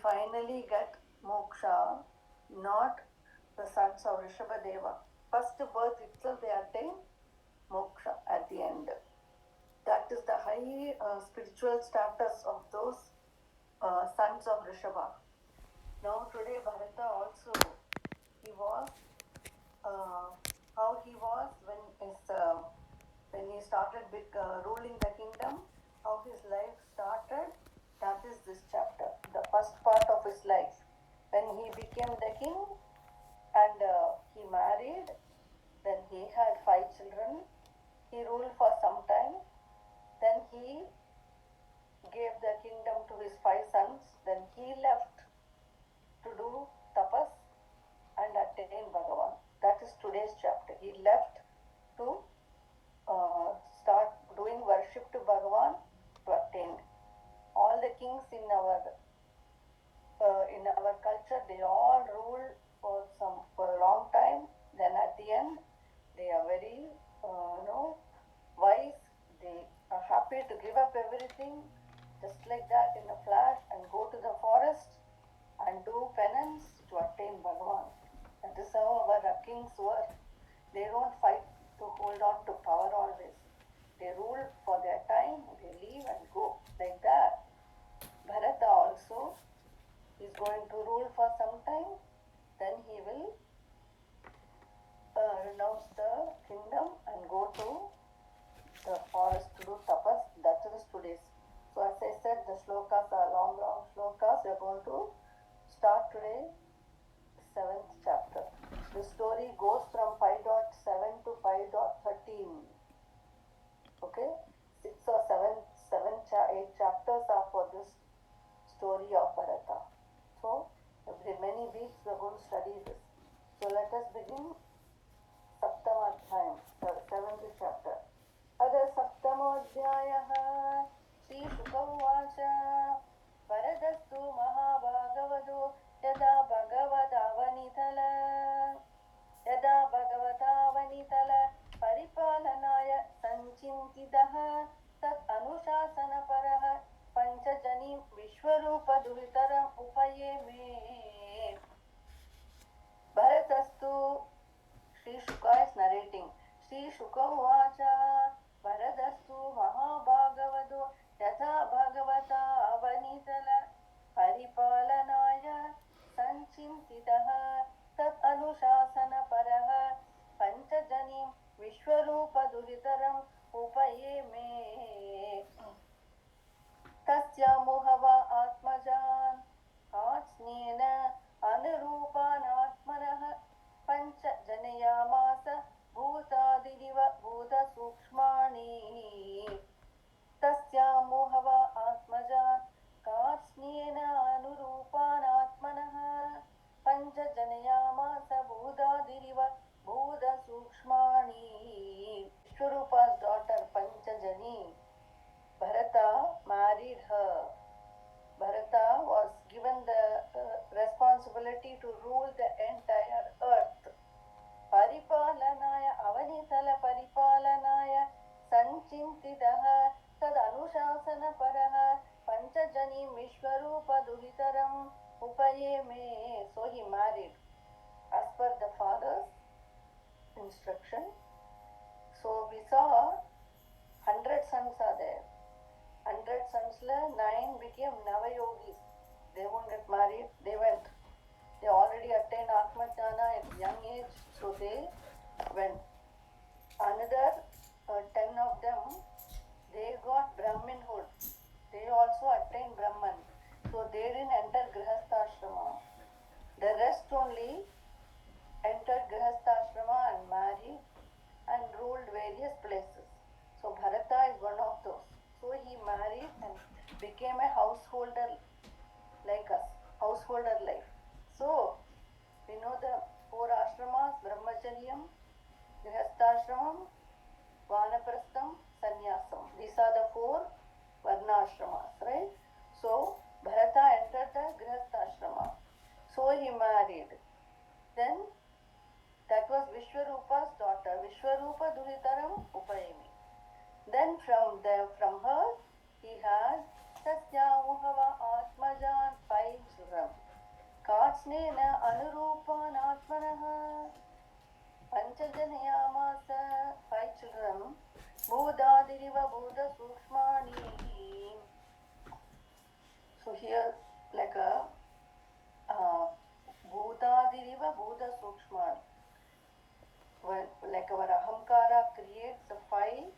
finally get moksha, not the sons of Ṛṣabhadeva. First birth itself they attain moksha at the end. That is the high spiritual status of those sons of Ṛṣabha. Now today Bharata also, he was how he was when he started ruling the kingdom, how his life started. That is this chapter, the first part of his life. When he became the king and he married, then he had 5 children. He ruled for some time. Then he gave the kingdom to his 5 sons. Then he left to do tapas and attain Bhagavan. That is today's chapter. He left to start doing worship to Bhagavan to attain. All the kings in our culture, they all ruled for a long time. Then at the end, they are very wise. They are happy to give up everything just like that in a flash and go to the forest and do penance to attain Bhagavan. That is how our kings were. They don't fight to hold on to power always. They rule for their time, they leave and go like that. Bharata also is going to rule for some time, then he will renounce the kingdom and go to the forest to do tapas. That is today's. So as I said, the shlokas are long shlokas. We are going to start today 7th chapter. The story goes from 5.7 to 5.13. Okay? 6 or 8 chapters are for this story of Bharata. So, every many weeks we are going to study this. So let us begin Saptamadhyayam, the 7th chapter. Ada Saptamodhyayaha Shri Shukavacha Varadastu Mahabhagavado Yada Bhagavatavanitala Paripalanaya Sanchintitaha Tat Anushasana Pañcajanī Viśvarūpa Duhitaram Upayeme. Bharatastu, Sri Shuka is narrating. Sri Shuka Vacha Bharatastu Mahabhagavado Yatha Bhagavata Avanitala Paripalanaya Sanchintitaha Tat Anushasana Pañcajanī Viśvarūpa Duhitaram Upayeme. Tasya muhava atmajan atsnena anurupan atmanah Pañcajanayamasa bhutadiriva bhuta sukshmani. Tasya muhava atmajan atsnena anurupan atmanah Pañcajanayamasa bhutadiriva bhuta sukshmani. Viśvarūpa's daughter Pañcajanī, Bharata married her. Bharata was given the responsibility to rule the entire earth. Paripalanaya avanitala paripalanaya sanchintitaha tad anushasana paraha Pañcajanī Viśvarūpa duhitaram upayeme. So he married as per the father's instruction. So we saw 100 sons are there. 100 sons, 9 became Navayogis. They won't get married. They went. They already attained Atmajnana at young age, so they went. Another 10 of them, they got Brahminhood. They also attained Brahman. So they didn't enter Grihastha-ashrama. The rest only entered Grihastha-ashrama and married and ruled various places. So Bharata is one of those. So he married and became a householder like us, householder life. So we know the 4 ashramas: Brahmacharyam, Grihastha-ashramam, Vanaprastham, Sannyasam. These are the 4 Varna-ashramas, right? So Bharata entered the Grihastha-ashrama. So he married. Then that was Viśvarūpa's daughter. Viśvarūpa duhitaram upayemi. Then from her he has Tasya muhava atmajan 5 कात्स्नेन अनुरूपान् आत्मनः पञ्चजनयामास 5 children भूतादिरिव भूतसूक्ष्माणि. So here like a bhutadiriva bhuta sukshmani, like our ahamkara creates the 5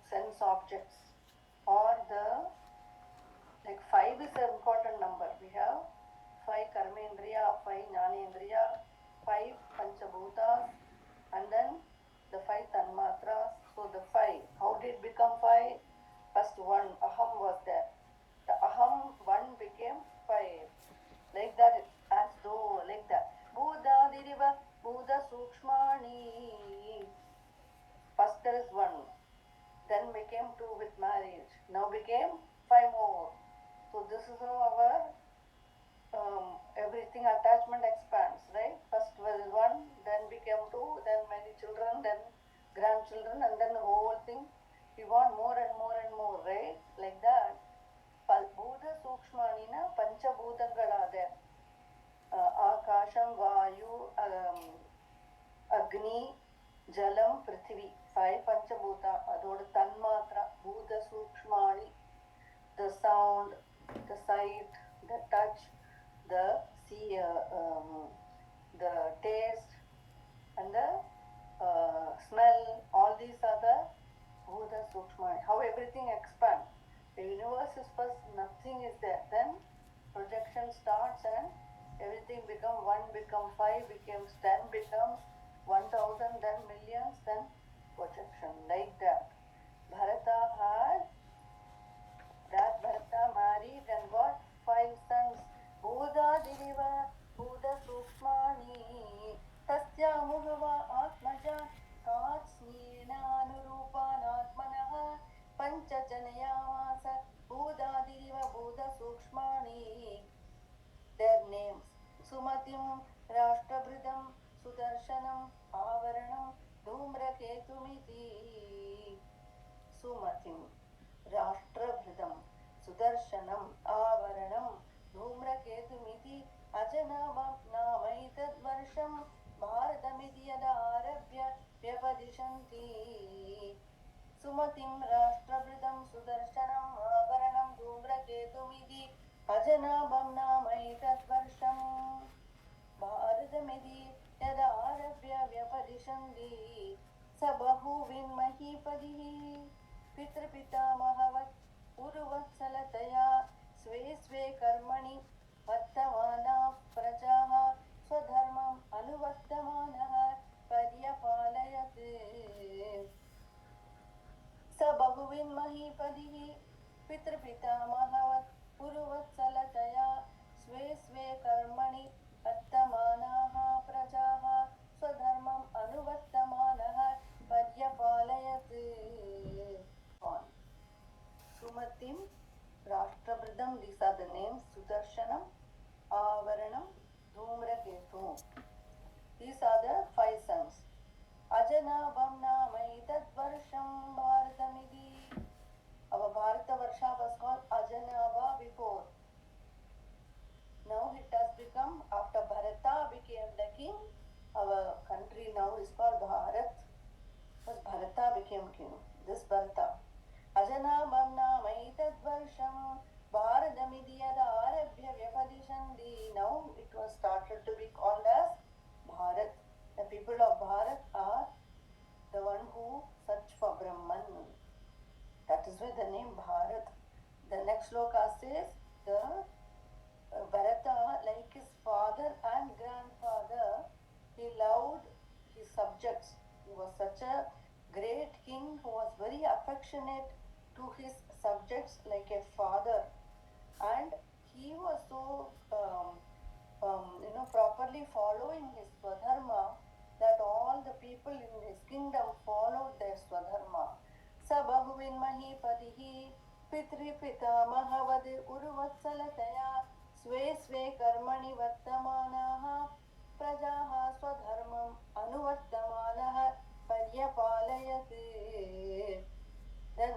sense objects, or the like 5 is an important number. We have 5 karmendriya, 5 jnanendriya, 5 panchabhutas, and then the 5 tanmatras. So the 5, how did it become 5? First one aham was there. The aham 1 became 5, like that, as though like that. Bhūtādiriva bhūta sukshmani. First there is 1, then became 2 with marriage, now became 5 more. So this is how our everything attachment expands, right? First was 1, then became 2, then many children, then grandchildren, and then the whole thing. We want more and more and more, right? Like that. Bhuta Sukshmanina Panchabhutangalade Akasham, Vayu, Agni, Jalam, Prithvi. 5 Panchabhuta. Adoda Tanmatra, Bhuta Sukshmani. The sound, the sight, the touch, the the taste, and the smell. All these are the Bhuta Sukshmani. How everything expands. The universe is first, nothing is there. Then projection starts and everything becomes 1, becomes 5, becomes 10, becomes 1,000, then millions, then projection. Like that. Bharata had, that Bharata married and got 5 sons. Bhūtādiriva Bhuta Sukshmani Tasya Muhava Atmaja Katsnena Anurupan Atmanaha Pañcajanīyāmasa Bhūtādiriva Bhuta Sukshmani. Their names: Sumatim, Ṛṣabhadeva, Sudarśanam, Āvaraṇam, Dhūmraketu miti. Sumatim, Ṛṣabhadeva, Sudarśanam, Āvaraṇam, Dhūmraketu miti. Ajanābha nāmaitadvarṣam Bhāratamiti yada ārabhya vyapadiṣanti. Sumatim Ṛṣabhadeva, Sudarśanam, Āvaraṇam, Dhūmraketu miti. Ajanābham nāmaitadvarṣam Bhāratamiti yada ārabhya vyapadiṣanti. Sabahuvin mahipadihi pitrapitamahavat urvatsalataya sve sve karmani vartamānah prajaः swadharmam anuvartamanah paryapalayat. Sabahuvin mahipadihi pitrapitamahavat urvatsalataya sve sve karmani vartamānah prajaः swadharmam anuvartamanah paryapalayat. Sumatim, Ṛṣabhadeva, these are the names: Sudarshanam, Āvaraṇam, Dhūmraketu. These are the 5 sons. Ajanābham nāmaitadvarṣam Bhāratamiti. Our Bharata-varṣa was called Ajanābha before. Now it has become, after Bharata became the king, our country now is called Bharat. Because Bharata became king. This Bharata. Ajanābham nāmaitadvarṣam Bhāratamiti yada ārabhya vyapadiṣanti. Now it was started to be called as Bharat. The people of Bharat are the one who search for Brahman. That is why the name Bharat. The next sloka says, the Bharata, like his father and grandfather, he loved his subjects. He was such a great king who was very affectionate to his subjects like a father, and he was so properly following his swadharma that all the people in his kingdom followed their swadharma. Sabahuvin mahipadihi pitripitamahavat urvatsalataya sve sve karmani vartamānah prajaः swadharmam anuvartamanah paryapalayat. Then,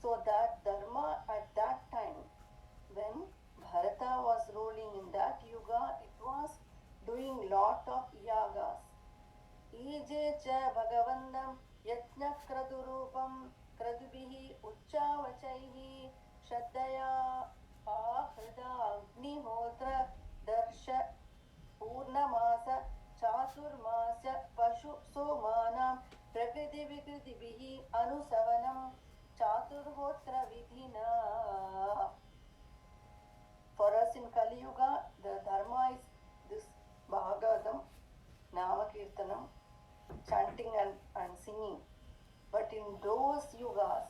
so that dharma at that time, when Bharata was EJ च भगवन्तं यज्ञक्रतुरूपं क्रतुभिः उच्चावचैः श्रद्धया आहृदाग्निहोत्र दर्श पूर्णमास चातुर्मास्य पशु सोमानां प्रकृतिविकृतिभिः अनुसवनं चातुर्होत्र विधिना. For us in Kali Yuga, the dharma is this Bhagavatam, Namakirtanam, chanting and singing. But in those yugas,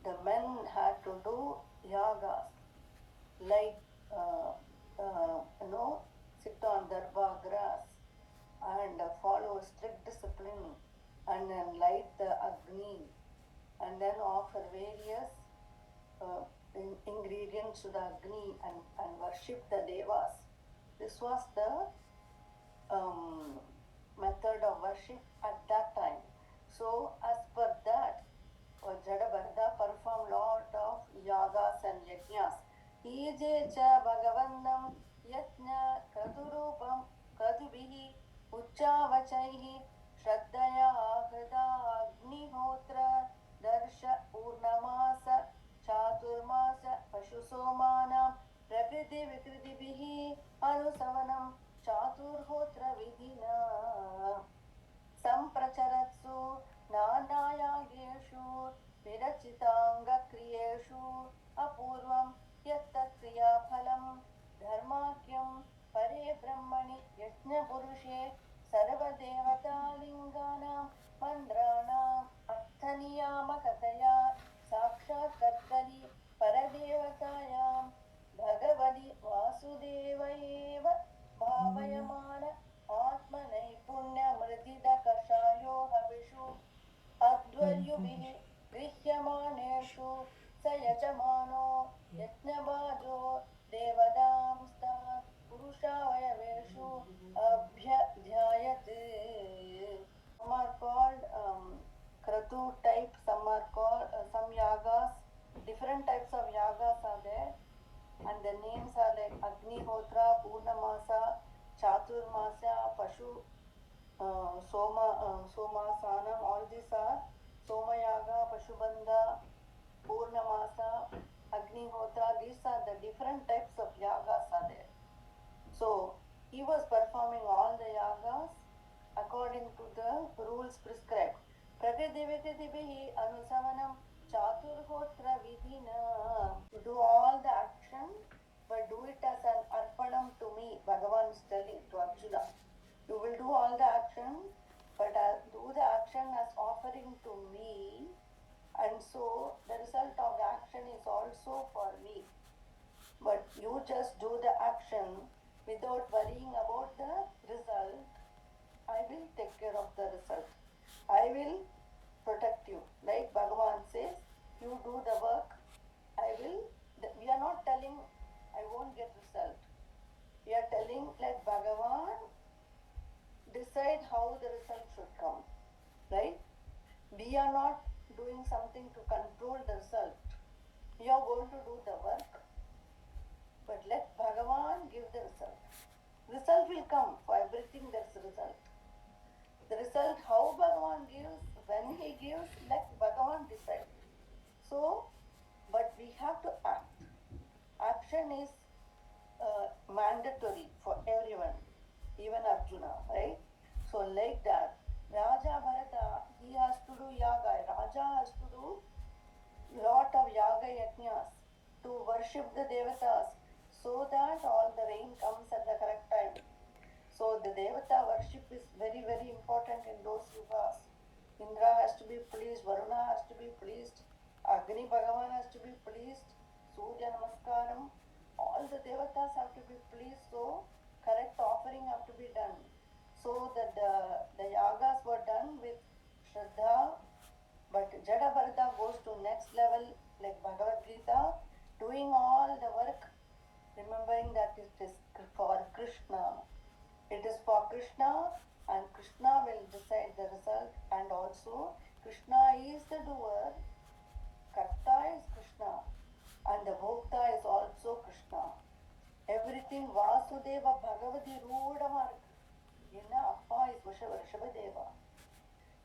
the men had to do yagas, like sit on darba grass and follow strict discipline, and then light the agni, and then offer various ingredients to the agni and worship the devas. This was the method of worship at that time. So as per that, Ṛṣabhadeva performed lot of yagas and yajñas. Ije cha bhagavantam yajña kraturupam kratubhihi uccavachaihi shraddaya hrida agnihotra darsha purnamasa chaturmasa pashusomanam prakriti vikritibihi anusavanam chaturhotra vidhina sampracharatsu nānāyageshu virachitanga-kriyeshu apurvam yattakriyaphalam dharmakyam pare brahmani yajña-purushe sarvadevata-linganam mandranam artha-niyamakataya sakshat-kartari paradevatayam Bhagavadi Vāsudeva eva bhavayamana आत्मनैपुण्यमृदिदकषायो हविषु अध्वर्युभिः गृह्यमाणेषु स यजमानो यज्ञबाधो देवदांस्तः पुरुषावयवेषु अभ्यध्यायत्. Some are called kratu type, some are called some yagas, different types of yagas are there, and the names are like Agnihotra, Purnamasa, Chaturmasya, Pashu, Somasanam, all these are Somayaga, Pashubandha, Purnamasa, Agnihotra, these are the different types of yagas are there. So he was performing all the yagas according to the rules prescribed. Prakriti-vikritibihi anusavanam chaturhotra vidhina. To do all the action, but do it as an arpanam to me. Bhagavan is telling to Arjuna, you will do all the action, but do the action as offering to me, and so the result of the action is also for me. But you just do the action without worrying about the result. I will take care of the result. I will protect you. Like Bhagavan says, you do the work, we are not telling I won't get result. We are telling let Bhagavan decide how the result should come. Right? We are not doing something to control the result. We are going to do the work, but let Bhagavan give the result. Result will come. For everything there is a result. The result, how Bhagavan gives, when he gives, let Bhagavan decide. So, but we have to act. Action is mandatory for everyone, even Arjuna, right? So like that, Raja Bharata, he has to do yaga. Raja has to do lot of yaga yajñas to worship the devatas so that all the rain comes at the correct time. So the devata worship is very, very important in those yugas. Indra has to be pleased, Varuna has to be pleased, Agni Bhagavan has to be pleased, Surya Namaskaram, all the devatas have to be pleased, so correct offering have to be done. So that the yagas were done with Shraddha, but Jada Bharata goes to next level, like Bhagavad Gita, doing all the work, remembering that it is for Krishna. It is for Krishna, and Krishna will decide the result, and also Krishna is the doer, Karta is Krishna, and the Bhokta is also Krishna. Everything Vāsudeva Bhagavati Rūಢamarg. Appa is Ṛṣabhadeva.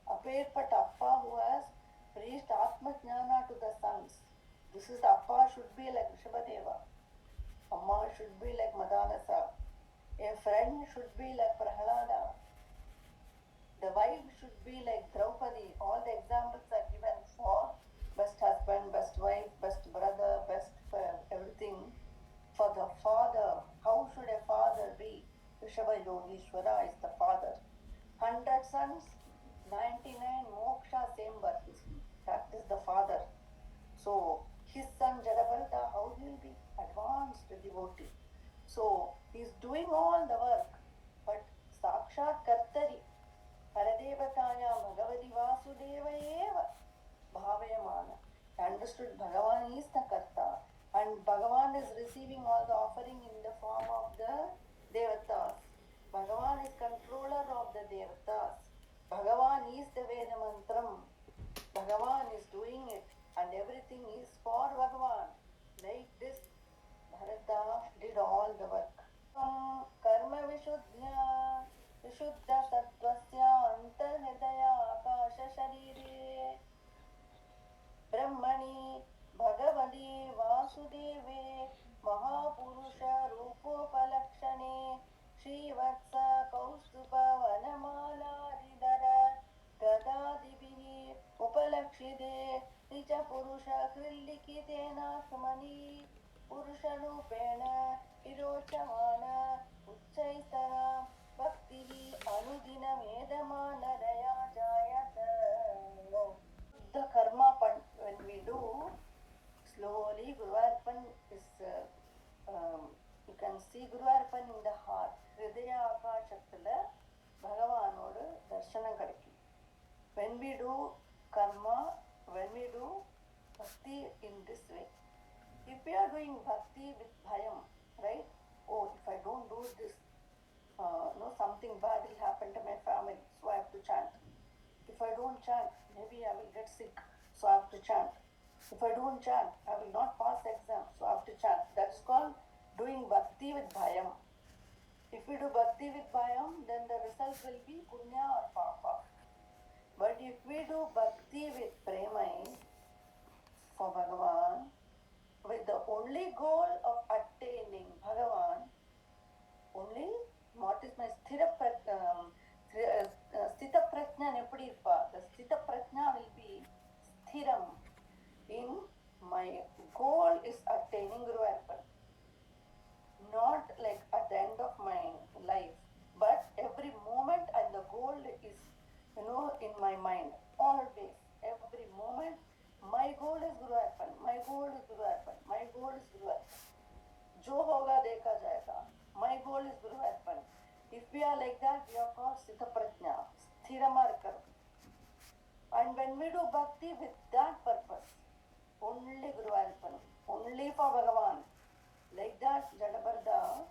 Apparpata Appa who has preached Atma Jnana to the sons. This is the Appa should be like Ṛṣabhadeva. Amma should be like Madanasa. A friend should be like Prahlada. The wife should be like Draupadi. All the examples are given for best husband, best wife, best brother, best everything. For the father, how should a father be? Ṛṣabha Yogeshwara is the father. 100 sons, 99 moksha, same birth. That is the father. So his son Jadabharata, how he will be? Advanced devotee. So he is doing all the work, but Sakshat Kartari, Paradevataya Bhagavati Vāsudeva eva Bhavayamana. Understood Bhagavan is the Karta, and Bhagavan is receiving all the offering in the form of the Devatas. Bhagavan is controller of the Devatas. Bhagavan is the Veda Mantram. Bhagavan is doing it, and everything is for Bhagavan. Like this, Bharata did all the work. Karma Vishuddhya Vishuddha Sattvasya Antarhridaya Akasha Sharire Brahmani Bhagavati Vāsudeve Mahapurusha Rūpopalakshane Śrīvatsa Kaustupa Vanamala Ridhara Gadadibihi Upalakshide Nicha Purusha Krillikitena Sumani Purusharupena Irochamana Uchchaitara Bhaktihi Anudina Medamana Daya Jayata. The karma when we do slowly, Guru Arpan is you can see Guru Arpan in the heart. Hridaya Akashathila Bhagavanodu darshanam kadikkum. When we do karma, when we do bhakti in this way, if we are doing bhakti with bhayam, right? Oh, if I don't do this, something bad will happen to my family, so I have to chant. If I don't chant, maybe I will get sick, so I have to chant. If I don't chant, I will not pass the exam, so I have to chant. That's called doing bhakti with bhayam. If we do bhakti with bhayam, then the result will be punya or papa. But if we do bhakti with prema for Bhagavan, with the only goal of attaining Bhagavan, only what is my sthita prajna eppadi irpa? The sthita prajna will be sthiram in my goal is attaining Guru Arpan. Not like at the end of my life, but every moment, and the goal is in my mind always. Every moment my goal is Guru Arpan, my goal is Guru Arpan, my goal is Guru Arpan. Jo hoga dekha jayega. My goal is Guru Arpan. If we are like that, we are called Sthita Prajna, Sthiramarkar. And when we do bhakti with that purpose, only Guru Arpan, only for Bhagavan, like that Jadabharata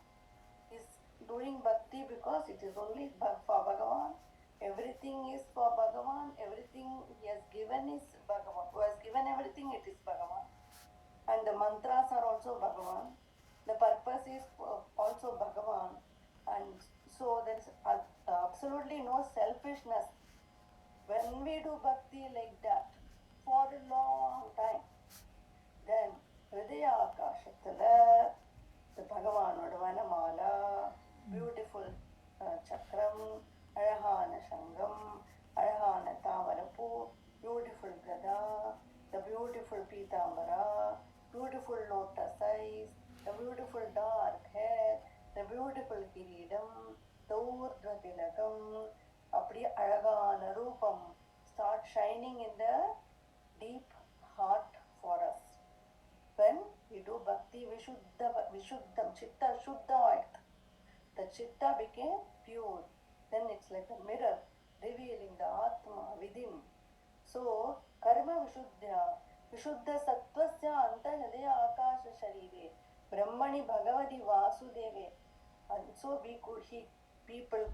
is doing bhakti because it is only for Bhagavan. Everything is for Bhagavan. Everything he has given is Bhagavan. Who has given everything, it is Bhagavan. And the mantras are also Bhagavan. The purpose is also Bhagavan. And so there is absolutely no selfishness. When we do bhakti like that for a long time, then Hridaya Akashathila, the Bhagavanoda Vanamala, beautiful chakram, Arahana Shangam, Arahana Tavarapu, beautiful Gada, the beautiful Pitambara, beautiful lotus eyes, the beautiful dark hair, the beautiful Kiridam, the Urdhva Tilakam, Apdi Aragana Rupam start shining in the deep heart for us. When we do bhakti Vishuddham, Chitta Shuddha, the Chitta became pure. Then it's like a mirror revealing the Atma within. So, Karma Vishuddha, Vishuddha Sattvasya Antarhridaya Akasha Sharire, Brahmani Bhagavati Vāsudeve. And so people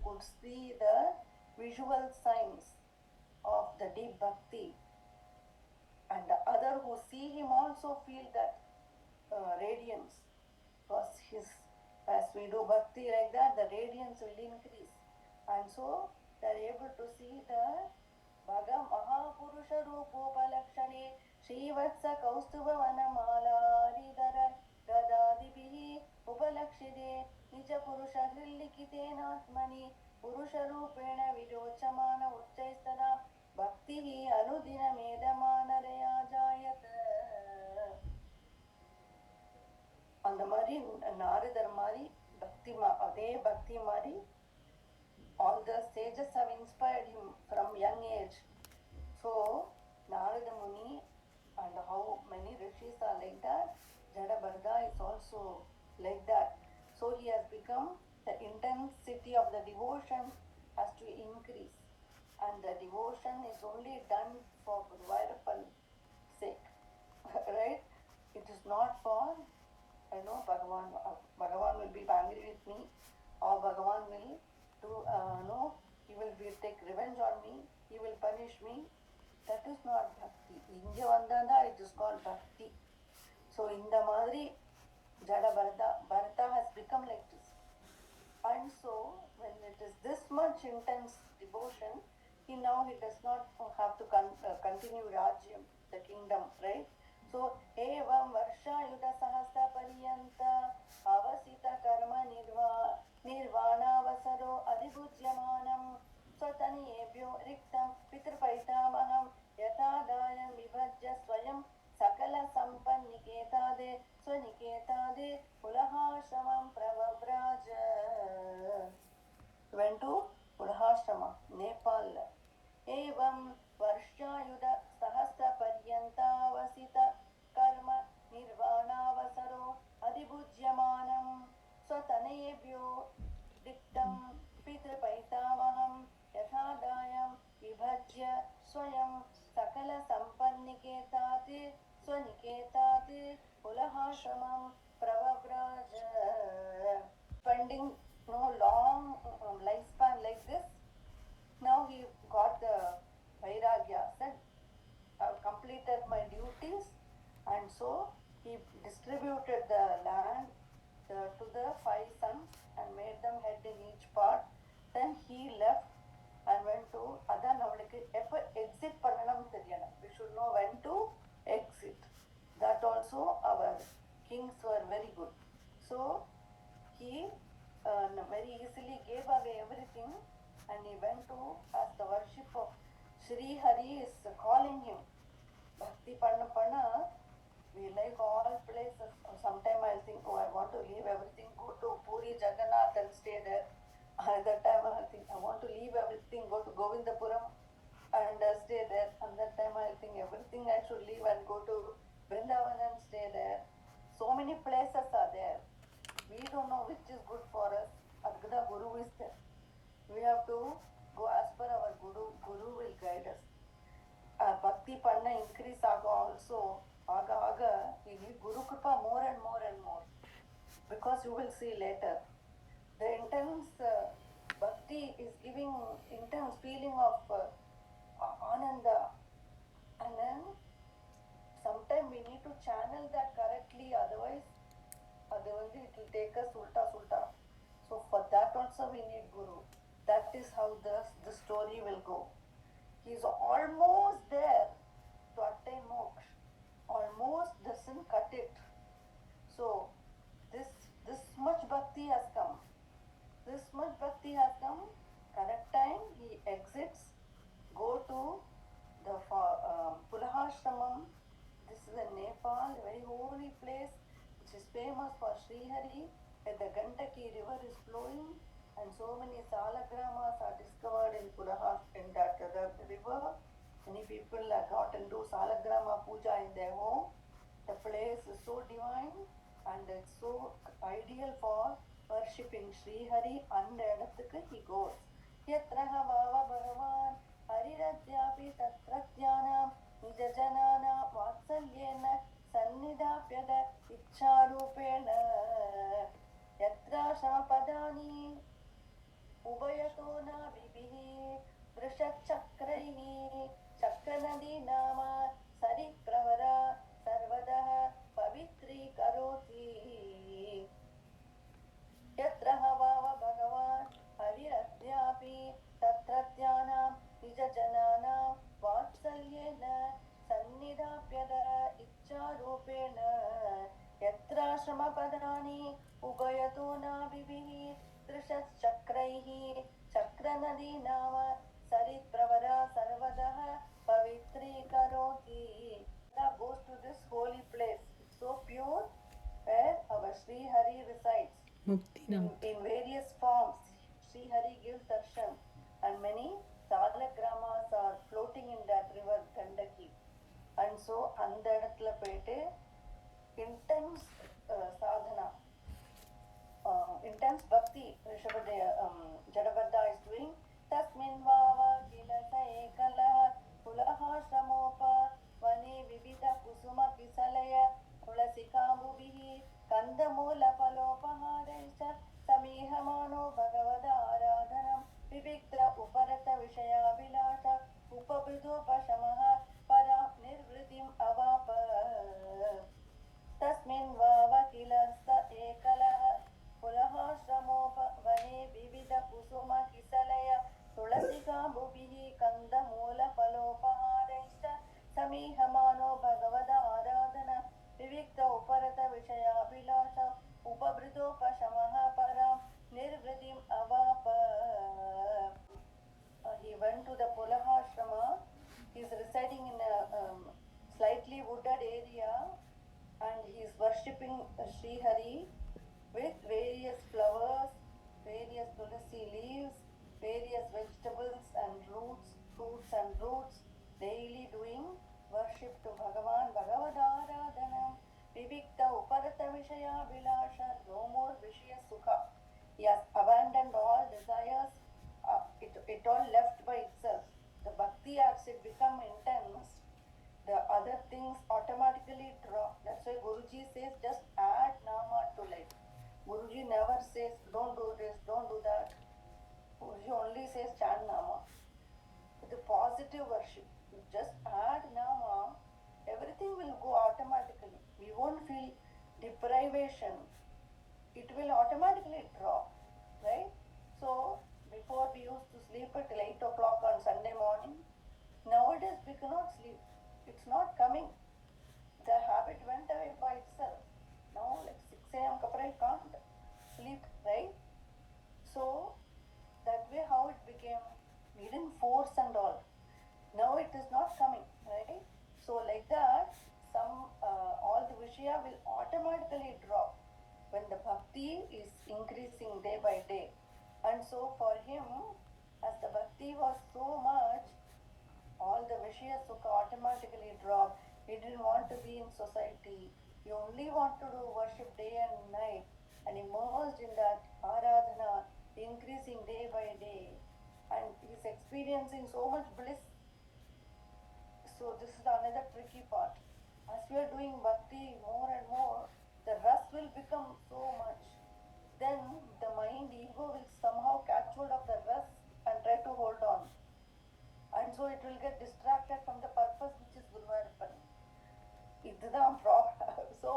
could see the visual signs of the deep bhakti. And the other who see him also feel that radiance. Because as we do bhakti like that, the radiance will increase. And so they are able to see the Mahapuruṣa Rūpopalakṣane Śrīvatsa Kaustubha Vanamālāridhara Gadādibhihi Upalakṣide Nija Purusha Hrillikitena Purusha Rūpena Virochamana Uccaistana Bhaktihi Anudina Medamana Rayajayata. அந்த மாதிரி நாரதர் மாதிரி அதே பக்தி மாதிரி all the sages have inspired him from young age. So Narada Muni and how many rishis are like that, Ṛṣabhadeva is also like that. So he has become, the intensity of the devotion has to increase, and the devotion is only done for Viśvarūpa's sake, right? It is not for Bhagavan will be angry with me, or Bhagavan will do, he will take revenge on me, he will punish me. That is not bhakti. Inge vandanda, it is called bhakti. So in the Madri, Bharata has become like this. And so when it is this much intense devotion, he does not have to continue Rajyam, the kingdom, right? So, evam varsha yuda sahasra pariyanta avasita karma nirvana vasaro adibhujyamanam swataniyebhyo riktam pitrpaitamaham yatādāyam vibhajya swayam sakala sampanniketade swaniketade Pulahāśramam pravavraja. Went to Pulahāśrama, Nepal. Evam varshayuda sahasra paryantavasita karma nirvanavasaro adibhujyamanam swatanayebhyo diktam pitrpaitamaham yatādāyam vibhajya swayam sakala sampanniketade swaniketade Pulahāśramam pravavraja. Spending long lifespan like this, now he got the vairagya, said, I have completed my duties, and so he distributed the land to the 5 sons and made them head in each part. Then he left and went to Adan avalukku eppa exit pannalam theriyala. We should know when to exit. That also our kings were very good. So he very easily gave away everything, and he went to, as the worship of Sri Hari is calling him. Bhakti panna, we like all places. Sometime I'll think, I want to leave everything, go to Puri Jagannath and stay there. Another time I'll think, I want to leave everything, go to Govindapuram and stay there. Another time I'll think, everything I should leave and go to Vrindavan and stay there. So many places are there. We don't know which is good for us. Adgada Guru is there. We have to go as per our Guru. Guru will guide us. Bhakti panna increase also. Aga, we need Guru Kripa more and more and more. Because you will see later. The intense bhakti is giving intense feeling of ananda. And then sometimes we need to channel that correctly, otherwise it will take us ulta. So for that also we need Guru. That is how the story will go. He is almost there to attain moksha. Almost doesn't cut it. So this much bhakti has come. Correct time he exits, go to the Pulahāśramam. This is in Nepal, a very holy place, which is famous for Sri Hari. Where the Gandaki river is flowing, and so many salagramas are discovered in Pulaha, in that river. Many people have got and do salagrama puja in their home. The place is so divine and it's so ideal for worshipping Sri Hari, and he goes. Yatraha Bhava Bhagavan Hariradhyapi Tatratyanam Nijajanana Vatsalyena Sannidhapyada Viśvarūpena Ṛṣabhadeva Ubayato Nabhibihi Vrishakchakraihi Chakranadi Nama Saripravara Sarvadaha Pavitri Karoti Yatraha Bhava Bhagavan Hariradhyapi Tatrat पदानि उभयतो नाभिभिः त्रिशश्चक्रैः चक्रनदी नाम सरित्प्रवरा सर्वतः पवित्रीकरोति. Goes to this holy place. It's so pure where our Sri Hari resides. In various forms, Sri Hari gives darshan, and many Salagramas are floating in that river Gandaki. And so, அந்த இடத்துல போயிட்டு intense sadhana, intense bhakti Ṛṣabhadeva Jadabharata is doing. Tasmin vava kilasa ekala Pulahāśramopa vane vivida kusuma kisalaya tulasikambubihi kandamula palopaharaicha samihamano bhagavada ārādhanam viviktra uparata vishaya-vilasha upabridopashamaha para nirvritim avapa. Tasmin vava kilasa ekala Pulahāśramopa vane vivida kusuma kisalaya tulasikambubihi kandamula palopaharaicha समीहमानो Bhagavad आराधना विविक्त उपरत विषयाभिलाष उपभृतोपशमः परां निर्वृतिम् अवाप. He went to the Pulahāśrama. He is residing in a slightly wooded area, and he is worshipping Sri Hari with various flowers, various tulasi leaves, various vegetables and fruits and roots, daily doing worship to Bhagavan, Bhagavadāradhanam, Vivikta Uparata Vishaya-vilasha, no more Vishya Sukha. He has abandoned all desires, it all left by itself. The bhakti as it become intense, the other things automatically drop. That's why Guruji says just add nama to life. Guruji never says don't do this, don't do that. Guruji only says chant nama. The positive worship. Just add nama, everything will go automatically. We won't feel deprivation. It will automatically drop, right? So, before we used to sleep at 8 o'clock on Sunday morning. Nowadays we cannot sleep. It's not coming. The habit went away by itself. Now, like 6 a.m. kapra, you can't sleep, right? So, that way how it became, we didn't force and all. Now it is not coming, right? So like that, all the Vishya will automatically drop when the bhakti is increasing day by day. And so for him, as the bhakti was so much, all the Vishya Sukha automatically dropped. He didn't want to be in society. He only wanted to do worship day and night, and immersed in that Ārādhana, increasing day by day. And he is experiencing so much bliss. So this is another tricky part. As we are doing bhakti more and more, the rust will become so much. Then the mind, ego will somehow catch hold of the rust and try to hold on. And so it will get distracted from the purpose which is Guruvayurappan. இதுதான் problem. So,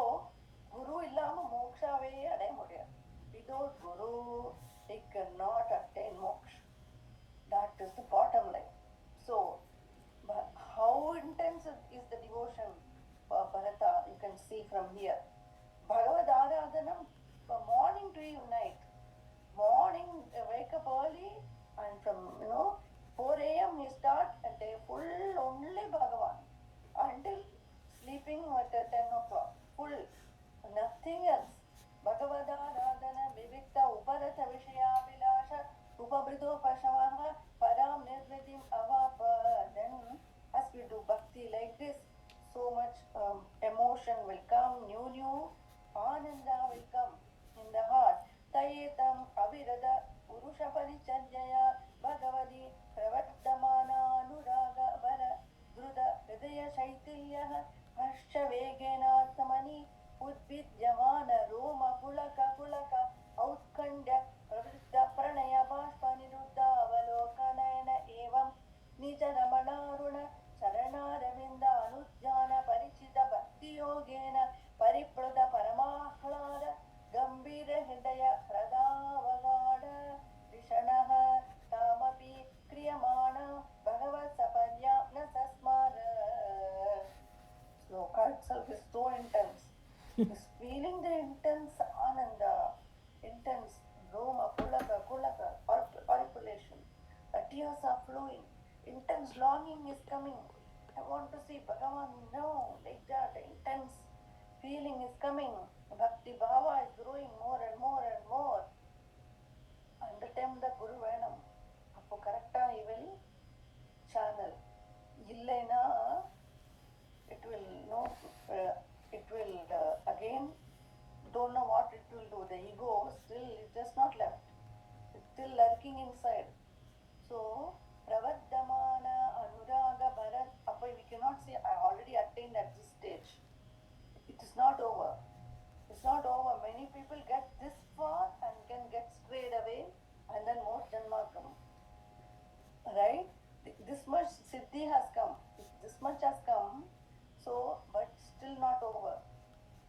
Guru இல்லாம மோக்ஷாவே அடைய முடியாது. Without Guru, he cannot attain moksha. That is the bottom line. So, how intense is the devotion for Bharata? You can see from here. Bhagavad Ārādhanam from morning to night. Morning, wake up early, and from 4 a.m. he start a day full only Bhagavan until sleeping at 10 o'clock. Full, nothing else. Bhagavad Ārādhana vivikta uparata vishaya-vilasha upabridopashamaha param nirvritim avapa. Then as we do bhakti like this, so much emotion will come, new ananda will come in the heart. Tayetam avirada purusha paricharyaya bhagavadi pravardhamana anuraga vara druda hridaya shaitilyaha harsha vegena samani udvidyamana roma pulaka outkandya pravritta pranaya bhashpa niruddha intense ananda, intense Roma, Pulaha, auriculation. Tears are flowing, intense longing is coming. I want to see Bhagavan now, like that, intense feeling is coming. Bhakti Bhava is growing more and more and more. And the time the Guru Venam, appo correcta he will channel. Illena, it will no, it will again don't know what it will do. The ego still is just not left. It's still lurking inside. So Pravardhamana Anuraga Bharat, we cannot say I already attained at this stage. It is not over. It's not over. Many people get this far and can get strayed away, and then more janma come. Right? This much siddhi has come. This much has come. So, but still not over.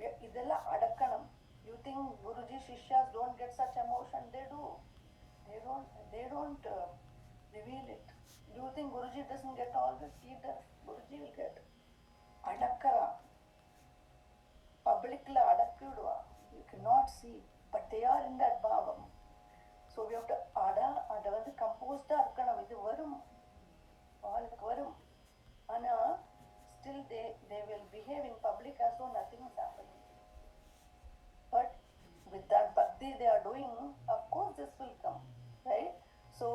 Idella adakkanam. You think Guruji Shishyas don't get such emotion? They do. They don't reveal it. Do you think Guruji doesn't get all this? He does. Guruji will get. Adakkara. Public la adakkudva. You cannot see. But they are in that bhavam. So we have to ada வந்து composed இருக்கணும். இது வரும். அவளுக்கு வரும். ஆனா still they will behave in public as though nothing is happening. But with that bhakti they are doing, of course this will come. Right? So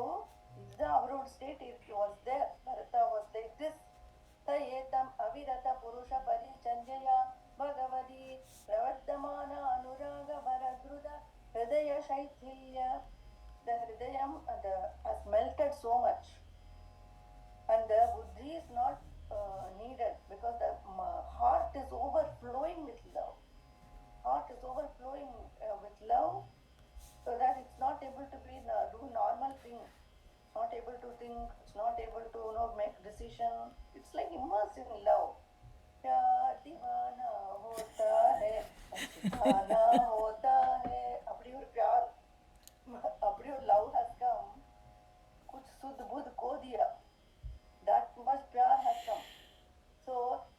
the Avarod state, it was there. Bharata was like this. Tayetam avirata purusha parichanyaya Bhagavati pravardhamana anuraga bharadruda hridaya shaithilya. The hridayam has melted so much. And the buddhi is not needed because the heart is overflowing with love. Heart is overflowing with love, so that it's not able to be do normal thing. It's not able to think. It's not able to make decision. It's like immersed in love. Pyar divana hota hai, achana hota hai. Apdi or pyar, apdi or love has come. Kuch sudh budh ko diya. That much pyar has come. So,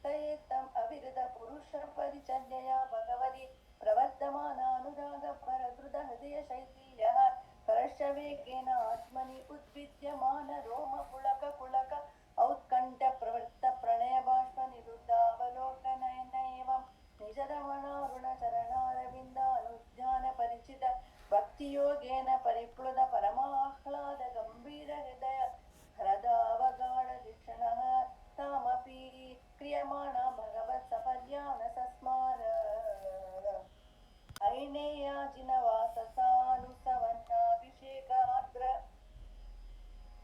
tayetam avirada purusha parichanyaya Bhagavati pravardhamana anuraga bharadruda hridaya shaithilyaha parashavekena atmani udvidyamana roma pulaka autkantya pravarta pranaya bhashma niruddhavalokana evam nijaramana runa charanaravindha anudhyana parichita bhakti yogena paripluda paramahlada gambhira hridaya hradavagada dikshanaha tamapi kriyamana bhagavat saparyana sasmara aineya jinavasasanu savanna abhishekadra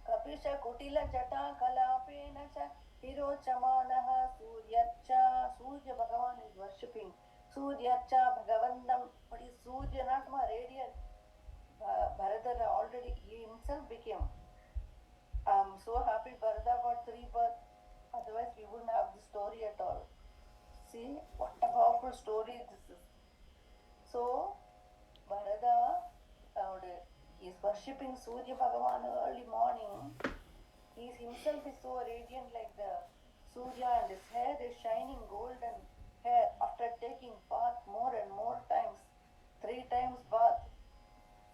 kapisha kutila jata kalapena cha hirochamanaha suryarcha. Surya Bhagavan is worshipping. Suryarcha Bhagavandam. But is Surya not more radiant? Bharata already, he himself became. I'm so happy Bharata got 3 births. Otherwise we wouldn't have the story at all. See what a powerful story this is. So Bharata, he is worshipping Surya Bhagavan early morning. He himself is so radiant like the Surya, and his hair is shining golden hair after taking bath more and more times. 3 times bath,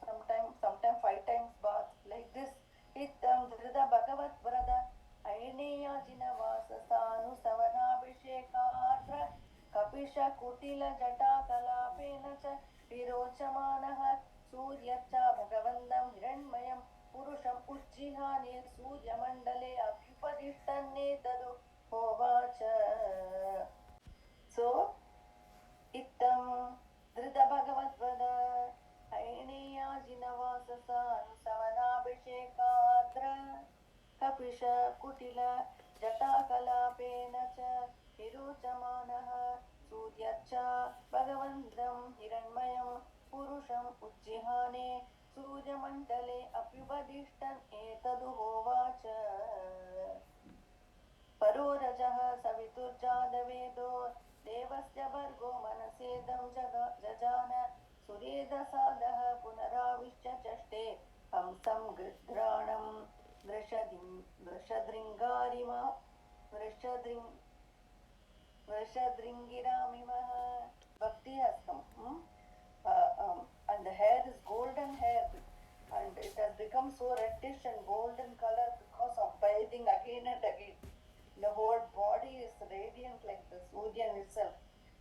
sometime 5 times bath, like this. Itam Dhrida Bhagavat Vrada Aineya Jinavasasanu Savanabhishekatra Kapisha Kutila Jata Kalapena Cha Virochamanaha Suryacha Bhagavandam Hiranmayam Purusham Ujjihane Surya Mandale Abhipadishtane Tadu Hovacha. So, Itam Dhrida Bhagavat Vrada Aineya Jinavasasanu Savanabhishekatra Kapisha Kutila Jatakalapena cha Hirochamanaha Suryacha Bhagavandam Hiranmayam Purusham Ujjihane Surya Mandale Apyubadishtan Etadu Hovacha. Parorajaha Saviturjadavedo Devasya Bhargo Manasedam Jajana Sureda Sadaha Punaravishya Chaste Hamsam Gridranam Vrashadringarima Vrashadringiramimaha. Bhakti has come. becomes so reddish and golden color because of bathing again and again. The whole body is radiant like the Surya itself,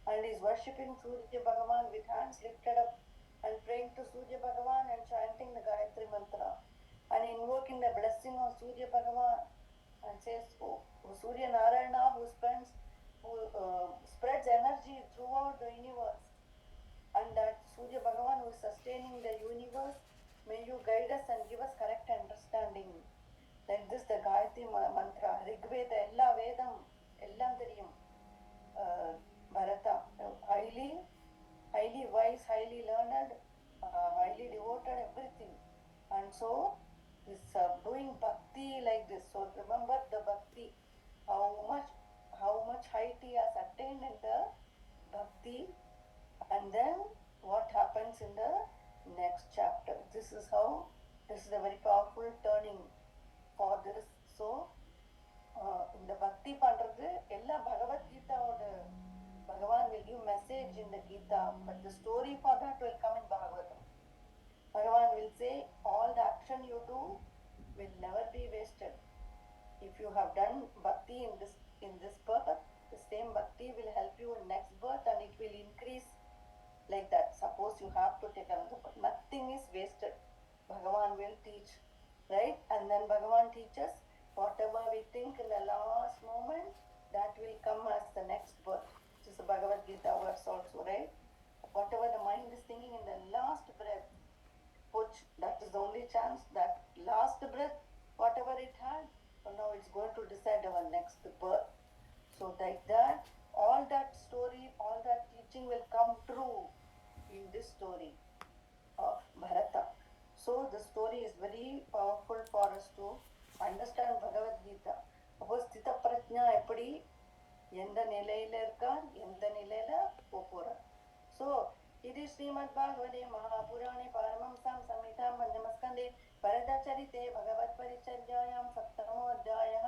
and is worshipping Surya Bhagavan with hands lifted up and praying to Surya Bhagavan and chanting the Gayatri Mantra and invoking the blessing of Surya Bhagavan and says, oh Surya Nārāyaṇa who spreads energy throughout the universe, and that Surya Bhagavan who is sustaining the universe, may you guide us and give us correct understanding. Like this, the Gayatri Mantra, Ṛg Veda, Ella Vedam, Ellam Theriyum. Bharata, highly wise, highly learned, highly devoted, everything. And so, this doing bhakti like this. So remember the bhakti, how much height he has attained in the bhakti, and then what happens in the next chapter. This is a very powerful turning for this. So இந்த பக்தி பண்றது எல்லாம் பகவத்கீதாவோட Bhagavan will give message in the Gita, but the story for that will come in Bhagavatam. Bhagavan will say all the action you do will never be wasted. If you have done bhakti in this birth, the same bhakti will help you in next birth and it will increase like that. Suppose you have to take another birth, nothing is wasted. Bhagavan will teach, right? And then Bhagavan teaches whatever we think in the last moment, that will come as the next birth. This is the Bhagavad Gita verse also, right? Whatever the mind is thinking in the last breath, which that is the only chance, that last breath, whatever it had, so now it's going to decide our next birth. So like that, all that story, all that teaching will come true in this story of Bharata. So the story is very powerful for us to understand Bhagavad Gita. அப்போ ஸ்தித பிரஜ்ஞா எப்படி எந்த நிலையில இருக்கார், எந்த நிலையில போறார். So இது ஸ்ரீமத் பாகவதே மகாபுராணே பாரமஹம்சாம் சம்ஹிதாம் பஞ்சமஸ்கந்தே பரதச்சரிதே பகவத் பரிச்சர்யாயாம் சப்தமோऽध्यायः